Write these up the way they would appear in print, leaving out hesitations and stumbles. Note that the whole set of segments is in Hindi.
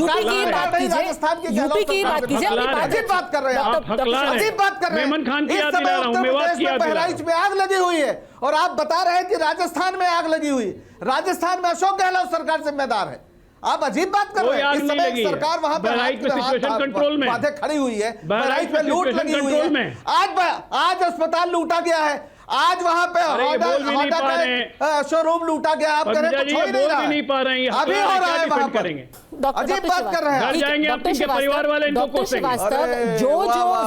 यूपी की बात कीजिए, यूपी की बात कीजिए, अजीब बात कर रहे हैं आप, अजीब बात कर रहे हैं। मेमन खान की इस याद समय दिला रहा हूं, उत्तर मेवात प्रदेश की में याद दिला रहा बहराइच में आग लगी हुई है और आप बता रहे हैं कि राजस्थान में आग लगी हुई। राजस्थान में अशोक गहलोत सरकार जिम्मेदार है। आप अजीब बात कर रहे हैं। इस समय एक सरकार वहां पे बातें खड़ी हुई है, बहराइच में लूट लगी हुई है। आज अस्पताल लूटा गया है, आज वहां पे शोरूम लूटा गया। आप कह रहे हैं नहीं पा रहे हैं, अभी हो रहा है वहां पर। अजीब बात कर रहे हैं। घर जाएंगे आपके परिवार वाले इनको कोसेंगे। जो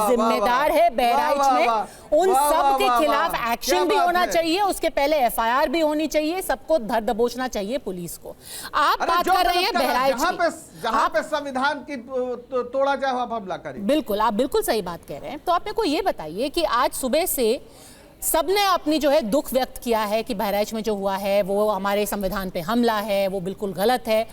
जिम्मेदार है बहराइच में उन सब के खिलाफ एक्शन भी होना चाहिए, उसके पहले एफआईआर भी होनी चाहिए, सबको धर दबोचना चाहिए पुलिस को। आप बात कर रहे हैं बहराइच की, जहां पे संविधान की तोड़ा जाए वहां हमला करें। बिल्कुल, आप बिल्कुल सही बात कह रहे हैं। तो आप मेरे को ये बताइए कि आज सुबह से सबने अपनी जो है दुख व्यक्त किया है कि बहराइच में जो हुआ है वो हमारे संविधान पे हमला है, वो बिल्कुल गलत है।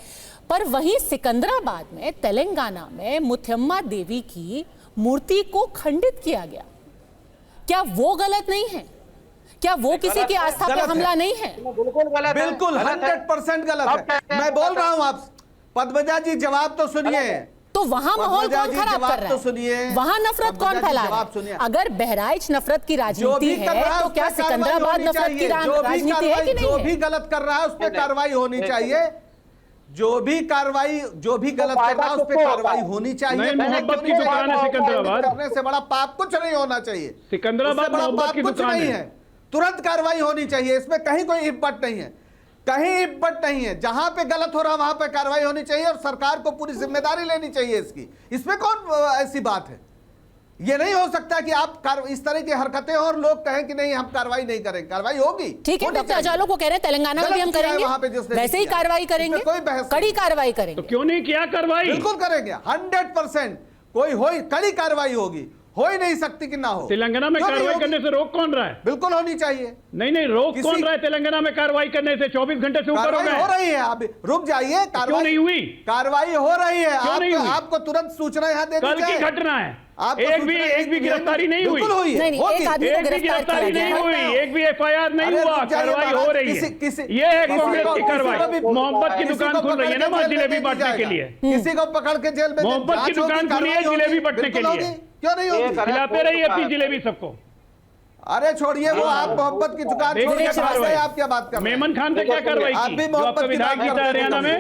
पर वहीं सिकंदराबाद में, तेलंगाना में मुथियम्मा देवी की मूर्ति को खंडित किया गया। क्या वो गलत नहीं है? क्या वो किसी की आस्था पे हमला नहीं है? बिल्कुल गलत, बिल्कुल 100% गलत है। मैं बोल रहा हूं आप पद्मजा जी, जवाब तो सुनिए। तो वहां माहौल कौन खराब कर रहा है? सुनिए, वहां नफरत कौन फैला रहा है? अगर बहराइच नफरत की राजनीति है तो क्या सिकंदराबाद नफरत की राजनीति है कि नहीं? जो भी गलत कर रहा है उस पर कार्रवाई होनी चाहिए। जो भी गलत कर रहा है उस पर कार्रवाई होनी चाहिए। मोहब्बत की दुकान है सिकंदराबाद, करने से बड़ा पाप कुछ नहीं होना चाहिए। सिकंदराबाद बड़ा मोहब्बत पाप की कुछ दुकान नहीं है। तुरंत कार्रवाई होनी चाहिए। इसमें कहीं कोई इब्बत नहीं है, कहीं इब्बत नहीं है। जहां पे गलत हो रहा वहां पे कार्रवाई होनी चाहिए और सरकार को पूरी जिम्मेदारी लेनी चाहिए इसकी। इसमें कौन ऐसी बात है? ये नहीं हो सकता कि आप इस तरह की हरकतें हो और लोग कहें कि नहीं हम कार्रवाई नहीं करेंगे। कार्रवाई होगी। ठीक है, डॉक्टर अजालो को कह रहे हैं तेलंगाना में भी हम करेंगे, वैसे ही कार्रवाई करेंगे, कोई बहस, कड़ी कार्रवाई करेंगे। तो क्यों नहीं किया कार्रवाई? बिल्कुल करेंगे, 100%। कोई हो, कड़ी कार्रवाई होगी, हो ही नहीं सकती कि ना हो। तेलंगाना में कार्रवाई करने से रोक कौन रहा है? बिल्कुल होनी चाहिए। नहीं, रोक कौन रहा है तेलंगाना में कार्रवाई करने से? 24 घंटे से ऊपर हो गए। हो रही है, अभी रुक जाइए। क्यों नहीं हुई? कार्रवाई हो रही है। आपको तुरंत सूचना यहाँ दे दी जाए। कल की घटना है, एक भी गिरफ्तारी नहीं हुई। एक भी गिरफ्तारी नहीं हुई, एक भी एफआईआर नहीं हुआ। कार्रवाई हो रही है। ये है कांग्रेस की कार्रवाई। मोहब्बत की दुकान खुल रही है ना वहां जिलेबी बांटने के लिए। किसी को पकड़ के जेल में, मोहब्बत की दुकान खुली है जिलेबी बांटने के लिए। क्यों नहीं होगी? खिलाते रहिए अपनी जिलेबी सबको। अरे छोड़िए वो, आप मोहब्बत की दुकान छोड़िए, आप क्या बात कर रहे हैं? मेमन खान पे क्या कार्रवाई की? आप भी मोहब्बत की विधायक जीता हरियाणा में।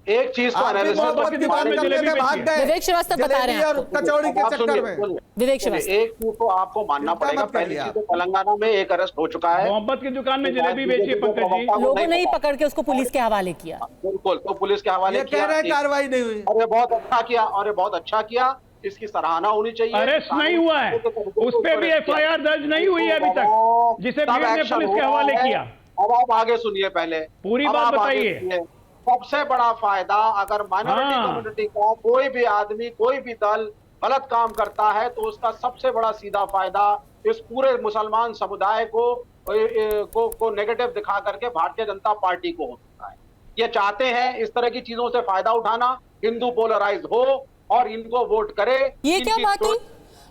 एक चीज को मोहब्बत की दुकान करने में भाग गए। विवेक श्रीवास्तव बता रहे हैं और कचौड़ी के चक्कर में। विवेक श्रीवास्तव, एक चीज तो आपको मानना पड़ेगा। पहली चीज तो तेलंगाना में एक अरेस्ट हो चुका है। मोहब्बत की दुकान में जलेबी बेची है पंकज जी। लोगों ने ही पकड़ के उसको पुलिस के हवाले किया। बिल्कुल, तो पुलिस के हवाले किया। कह रहे हैं कार्रवाई नहीं हुई। अरे बहुत अच्छा किया, और बहुत अच्छा किया, इसकी सराहना होनी चाहिए। अरेस्ट नहीं हुआ है, उस पे भी एफआईआर दर्ज नहीं हुई है अभी तक, जिसे भीड़ ने पुलिस के हवाले किया। अब आप आगे सुनिए, पहले पूरी बात बताइए। सबसे बड़ा फायदा, अगर माइनॉरिटी कम्युनिटी का कोई भी आदमी, कोई भी दल गलत काम करता है तो उसका सबसे बड़ा सीधा फायदा इस पूरे मुसलमान समुदाय को नेगेटिव दिखा करके भारतीय जनता पार्टी को होता है। ये चाहते हैं इस तरह की चीजों से फायदा उठाना, हिंदू पोलराइज हो और इनको वोट करे। ये क्या बात है?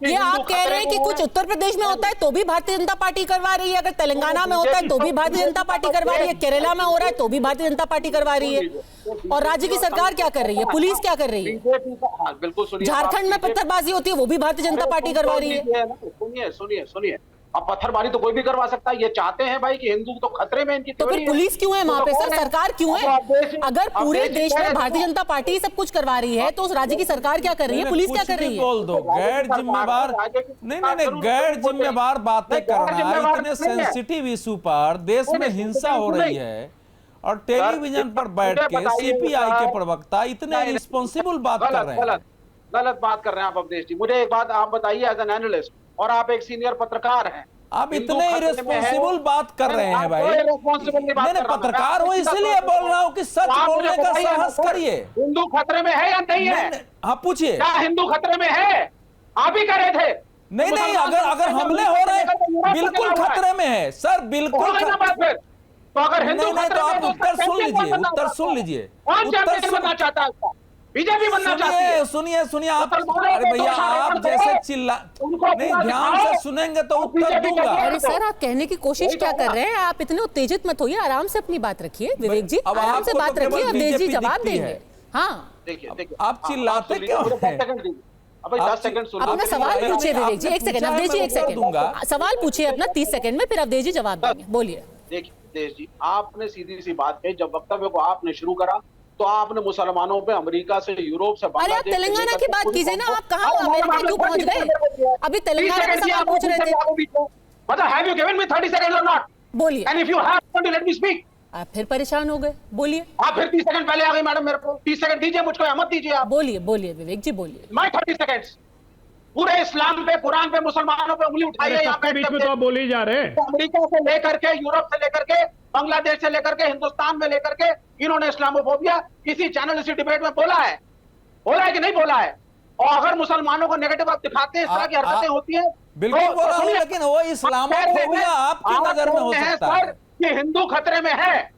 ये आप कह रहे हैं कि कुछ उत्तर प्रदेश में होता है तो भी भारतीय जनता पार्टी करवा रही है, अगर तेलंगाना में होता है तो भी भारतीय जनता पार्टी करवा रही है, केरला में हो रहा है तो भी भारतीय जनता पार्टी करवा रही है, और राज्य की सरकार क्या कर रही है, पुलिस क्या कर रही है? बिल्कुल सुनिए, झारखंड में पत्थरबाजी होती है वो भी भारतीय जनता पार्टी करवा रही है। सुनिए, अब पत्थरबाजी तो कोई भी करवा सकता है। ये चाहते हैं भाई कि हिंदू तो खतरे में, इनकी तो फिर पुलिस क्यों है वहां पे सर? सरकार क्यों है? अगर पूरे देश में भारतीय जनता पार्टी सब कुछ करवा रही है तो उस राज्य की सरकार क्या कर रही है, पुलिस क्या कर रही है? बोल दो, गैर जिम्मेवार नहीं, गैर जिम्मेवार बातें करना। इतने सेंसिटिव इशू पर देश में हिंसा हो रही है और टेलीविजन पर बैठ के सीपीआई के प्रवक्ता इतने रिस्पॉन्सिबल बात कर रहे हैं। गलत बात कर रहे हैं आप अवधेश जी। मुझे एक बात आप बताइए, एज एन एनालिस्ट, और आप एक सीनियर पत्रकार हैं, आप इतने इरेस्पॉन्सिबल बात कर रहे हैं भाई। नहीं, पत्रकार हूं इसलिए बोल रहा हूं कि सच बोलने का साहस करिए। हिंदू खतरे में है या नहीं है? हाँ पूछिए, क्या हिंदू खतरे में है? आप ही करे थे। नहीं, अगर हमले हो रहे हैं बिल्कुल खतरे में है सर, बिल्कुल। तो अगर हिंदू खतरे में, तो उत्तर सुन लीजिए। कौन बनना चाहता है? बीजेपी बनना चाहती है। सुनिए आप। अरे भैया, आप जैसे चिल्ला नहीं, ध्यान से सुनेंगे तो उत्तर दूंगा। अरे सर, आप कहने की कोशिश क्या कर रहे हैं? आप इतने उत्तेजित मत होइए, आराम से अपनी बात रखिए। विवेक जी आराम से बात रखिए, अवधेश जी जवाब देंगे। हाँ देखिए आप चिल्लाते क्यों हैं? अब 10 सेकंड सुनो। अपना सवाल पूछिए विवेक जी, एक सेकंड अवधेश जी, एक सेकंड सवाल पूछिए अपना 30 सेकंड में, फिर अवधेश जी जवाब देंगे। बोलिए। देखिए देश जी, आपने सीधी सी बात कही, जब वक्तव्य को आपने शुरू करा तो आपने मुसलमानों पे अमेरिका से, यूरोप से, अरे आप तेलंगाना की बात कीजिए ना, आप कहाँ अमेरिका क्यों पहुंच गए? अभी तेलंगाना का सवाल पूछ रहे थे। मतलब have you given me 30 seconds और नॉट? बोलिए। And if you have let me speak. आप फिर परेशान हो गए, बोलिए। आप फिर 30 सेकंड पहले आ गई मैडम, मेरे को 30 सेकंड दीजिए, मुझको मत दीजिए आप। बोलिए बोलिए विवेक जी, बोलिए। मैं 30 सेकंड्स पूरे इस्लाम पे, कुरान पे, मुसलमानों पे उंगली उठाई है यहाँ पे। बीच में तो आप बोले ही जा रहे हैं। अमेरिका से लेकर के, यूरोप से लेकर के, बांग्लादेश से लेकर के, हिंदुस्तान में लेकर के इन्होंने इस्लामोफोबिया किसी चैनल, इसी डिबेट में बोला है कि नहीं बोला है? और अगर मुसलमानों को नेगेटिव आप दिखाते हैं, इस तरह की हरकतें होती हैं, बिल्कुल बोला हूं, लेकिन वो इस्लामोफोबिया आपकी नजर में हो सकता है कि हिंदू खतरे में है,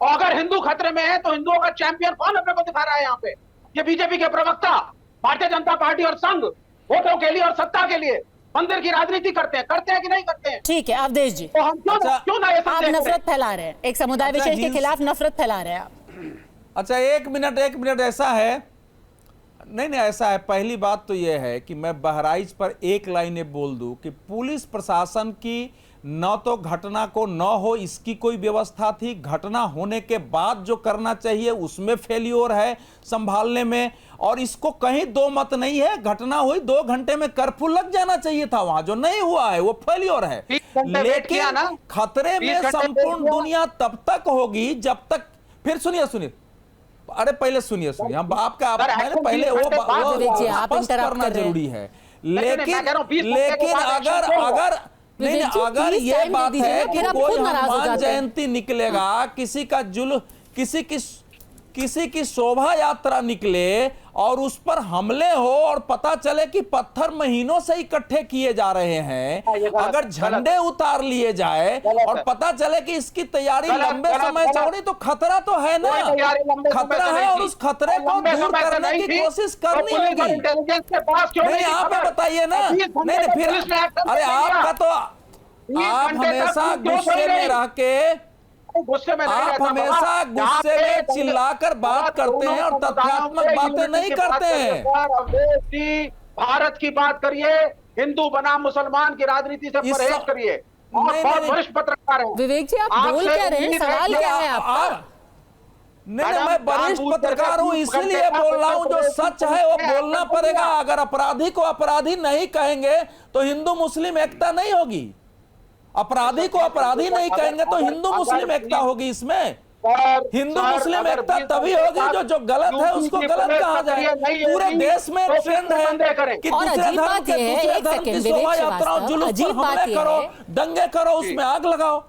और अगर हिंदू खतरे में है तो हिंदुओं का चैंपियन कौन अपने को दिखा रहा है यहाँ पे? ये बीजेपी के प्रवक्ता, भारतीय जनता पार्टी और संघ वोटों के लिए और सत्ता के लिए मंदिर की राजनीति करते हैं कि नहीं करते हैं? ठीक है अवधेश जी, तो हम क्यों ना ये सब आप देखते हैं? नफरत फैला रहे हैं, एक समुदाय विशेष के खिलाफ नफरत फैला रहे हैं आप। अच्छा एक मिनट ऐसा है, नहीं ऐसा है, पहली बात तो यह है कि मैं बहराइच पर एक लाइन ये बोल दूं कि पुलिस प्रशासन की न तो घटना को न हो इसकी कोई व्यवस्था थी, घटना होने के बाद जो करना चाहिए उसमें फेल्योर है संभालने में, और इसको कहीं दो मत नहीं है। घटना हुई 2 घंटे में कर्फ्यू लग जाना चाहिए था वहां, जो नहीं हुआ है वो फेल्योर है। लेकिन खतरे में संपूर्ण दुनिया तब तक होगी जब तक, फिर सुनिए, अरे पहले सुनिए, हम आपका पहले वो स्पष्ट करना जरूरी है। लेकिन अगर नहीं, अगर ये बात है कि कोई हनुमान जयंती निकलेगा, किसी का किसी की शोभा यात्रा निकले और उस पर हमले हो और पता चले कि पत्थर महीनों से इकट्ठे किए जा रहे हैं, अगर झंडे उतार लिए जाए और पता चले कि इसकी तैयारी लंबे समय से हो रही, तो खतरा तो है ना, खतरा है, और उस खतरे को दूर करने की कोशिश करनी होगी। नहीं आप बताइए ना, नहीं फिर अरे आपका तो आप हमेशा गुस्से में रह के, आप हमेशा गुस्से में चिल्लाकर बात करते हैं और तथ्यात्मक बातें नहीं करते हैं। भारत की बात करिए, हिंदू बनाम मुसलमान की राजनीति से परहेज करिए, और बहुत वरिष्ठ पत्रकार हैं। विवेक जी आप बोल क्या रहे हैं, सवाल क्या है आपका? नहीं मैं वरिष्ठ पत्रकार हूं इसलिए बोल रहा हूं, जो सच है वो बोलना पड़ेगा। अगर अपराधी को अपराधी नहीं कहेंगे तो हिंदू मुस्लिम एकता नहीं होगी, अपराधी को अपराधी नहीं कहेंगे तो हिंदू मुस्लिम एकता होगी। इसमें हिंदू मुस्लिम एकता तभी होगी जो गलत है उसको गलत कहा जाए। पूरे देश में ट्रेंड है कि दूसरे धर्म की शोभा यात्राओं, जुलूस पर हमले करो, दंगे करो, उसमें आग लगाओ।